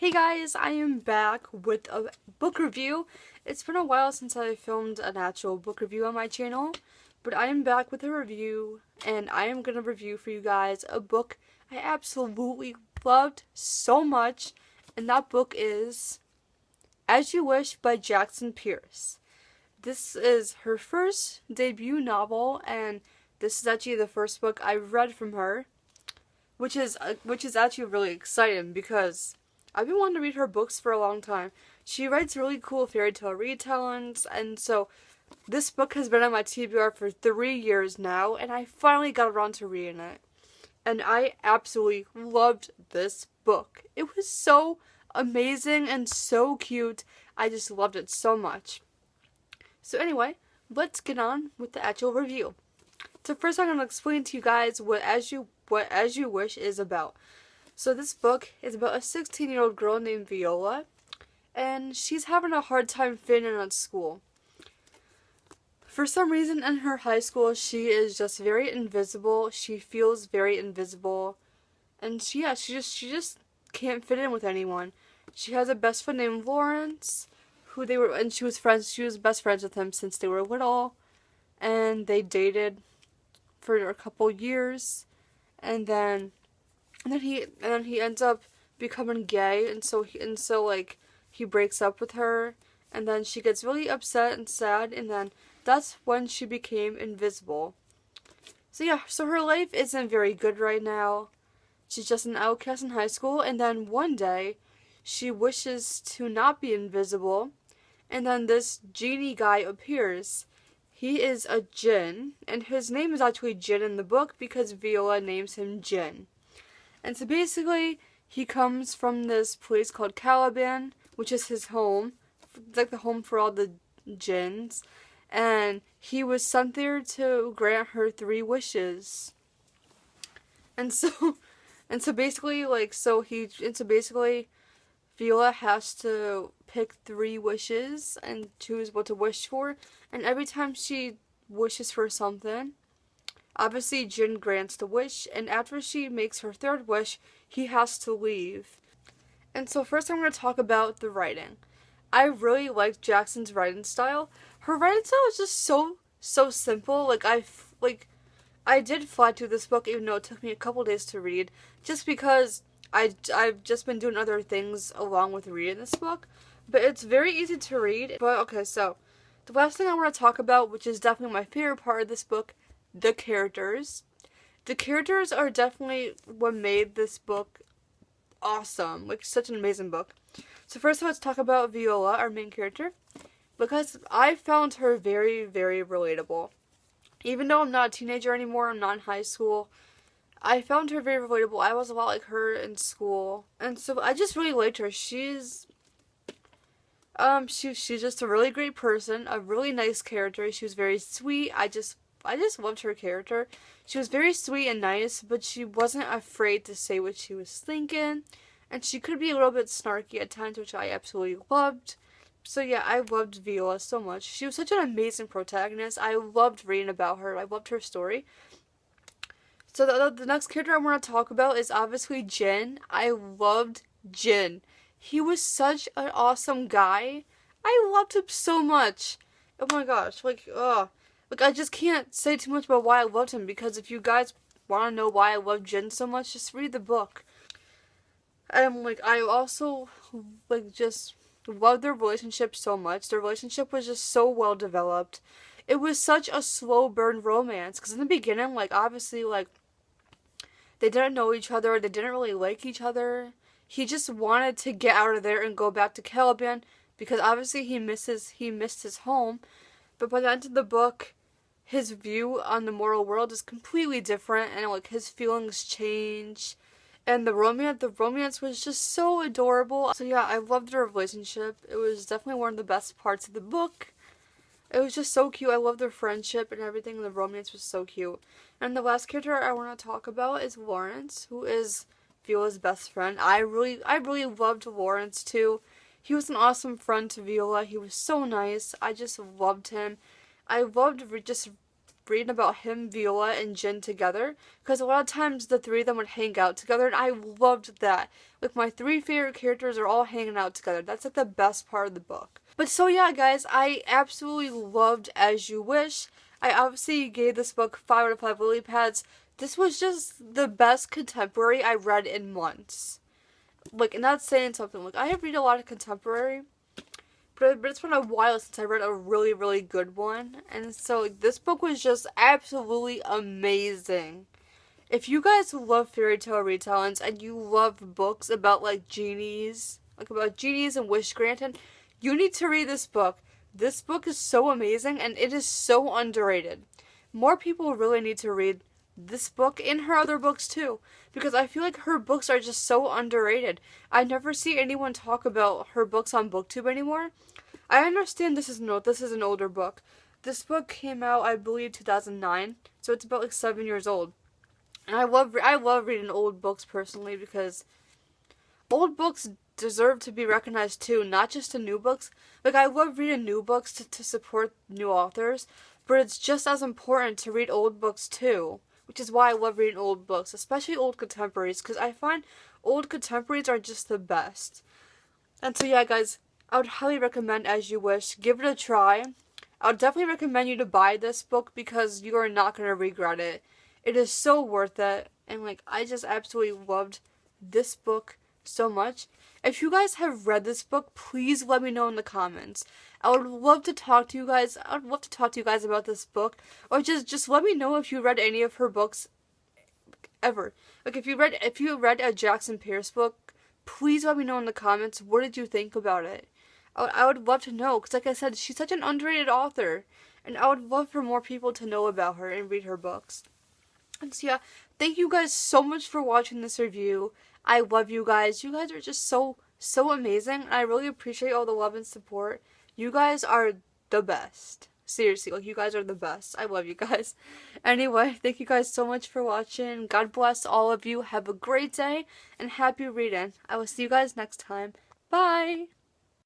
Hey guys, I am back with a book review. It's been a while since I filmed an actual book review on my channel, but I am back with a review, and I am going to review for you guys a book I absolutely loved so much, and that book is As You Wish by Jackson Pearce. This is her first debut novel, and this is actually the first book I read from her, which is actually really exciting because I've been wanting to read her books for a long time. She writes really cool fairy tale retellings, and so this book has been on my TBR for 3 years now, and I finally got around to reading it. And I absolutely loved this book. It was so amazing and so cute. I just loved it so much. So anyway, let's get on with the actual review. So first I'm going to explain to you guys what As You Wish is about. So this book is about a 16-year-old girl named Viola, and she's having a hard time fitting in at school. For some reason in her high school, she is just very invisible. She feels very invisible, and she just can't fit in with anyone. She has a best friend named Lawrence, she was best friends with him since they were little, and they dated for a couple years, and then he ends up becoming gay, and so he breaks up with her, and then she gets really upset and sad, and then that's when she became invisible. So yeah, so her life isn't very good right now. She's just an outcast in high school, and then one day she wishes to not be invisible, and then this genie guy appears. He is a djinn, and his name is actually Jin in the book because Viola names him Jin. And so basically, he comes from this place called Caliban, which is his home. It's like the home for all the djinns. And he was sent there to grant her 3 wishes. And so basically, Viola has to pick 3 wishes and choose what to wish for. And every time she wishes for something, obviously, Jin grants the wish, and after she makes her 3rd wish, he has to leave. And so first I'm going to talk about the writing. I really liked Jackson's writing style. Her writing style is just so simple. I did fly through this book even though it took me a couple days to read, just because I've just been doing other things along with reading this book. But it's very easy to read. But okay, so the last thing I want to talk about, which is definitely my favorite part of this book, the characters. The characters are definitely what made this book awesome. Like, such an amazing book. So first let's talk about Viola, our main character, because I found her very, very relatable. Even though I'm not a teenager anymore, I'm not in high school, I found her very relatable. I was a lot like her in school, and so I just really liked her. She's just a really great person, a really nice character. She was very sweet. I just loved her character. She was very sweet and nice, but she wasn't afraid to say what she was thinking. And she could be a little bit snarky at times, which I absolutely loved. So yeah, I loved Viola so much. She was such an amazing protagonist. I loved reading about her. I loved her story. So the next character I want to talk about is obviously Jin. I loved Jin. He was such an awesome guy. I loved him so much. Oh my gosh, I just can't say too much about why I loved him, because if you guys want to know why I love Jin so much, just read the book. And I also just loved their relationship so much. Their relationship was just so well developed. It was such a slow burn romance, because in the beginning, obviously, they didn't know each other, they didn't really like each other. He just wanted to get out of there and go back to Caliban, because obviously he missed his home. But by the end of the book, his view on the moral world is completely different, and his feelings change, and the romance was just so adorable. So yeah, I loved their relationship. It was definitely one of the best parts of the book. It was just so cute. I loved their friendship and everything. The romance was so cute. And the last character I want to talk about is Lawrence, who is Viola's best friend. I really loved Lawrence too. He was an awesome friend to Viola. He was so nice. I just loved him. I loved just reading about him, Viola, and Jin together, because a lot of times the three of them would hang out together, and I loved that. Like, my three favorite characters are all hanging out together. That's like the best part of the book. But so yeah, guys, I absolutely loved As You Wish. I obviously gave this book 5 out of 5 lily pads. This was just the best contemporary I read in months. Like, and that's saying something. Like, I have read a lot of contemporary, but it's been a while since I read a really, really good one. And so, like, this book was just absolutely amazing. If you guys love fairy tale retellings and you love books about, like, genies, and wish granting, you need to read this book. This book is so amazing, and it is so underrated. More people really need to read this book and her other books too, because I feel like her books are just so underrated. I never see anyone talk about her books on BookTube anymore. I understand this is an older book. This book came out, I believe, 2009, so it's about like 7 years old. And I love reading old books personally, because old books deserve to be recognized too, not just the new books. Like, I love reading new books to support new authors, but it's just as important to read old books too. Which is why I love reading old books, especially old contemporaries, because I find old contemporaries are just the best. And so yeah, guys, I would highly recommend As You Wish. Give it a try. I would definitely recommend you to buy this book, because you are not going to regret it. It is so worth it, and like, I just absolutely loved this book so much. If you guys have read this book, please let me know in the comments. I would love to talk to you guys. I would love to talk to you guys about this book, or just let me know if you read any of her books ever. Like, if you read a Jackson Pearce book, please let me know in the comments. What did you think about it? I would love to know, because like I said, she's such an underrated author, and I would love for more people to know about her and read her books. And so yeah, thank you guys so much for watching this review. I love you guys. You guys are just so amazing, and I really appreciate all the love and support. You guys are the best. Seriously, like, you guys are the best. I love you guys. Anyway, thank you guys so much for watching. God bless all of you. Have a great day, and happy reading. I will see you guys next time. Bye!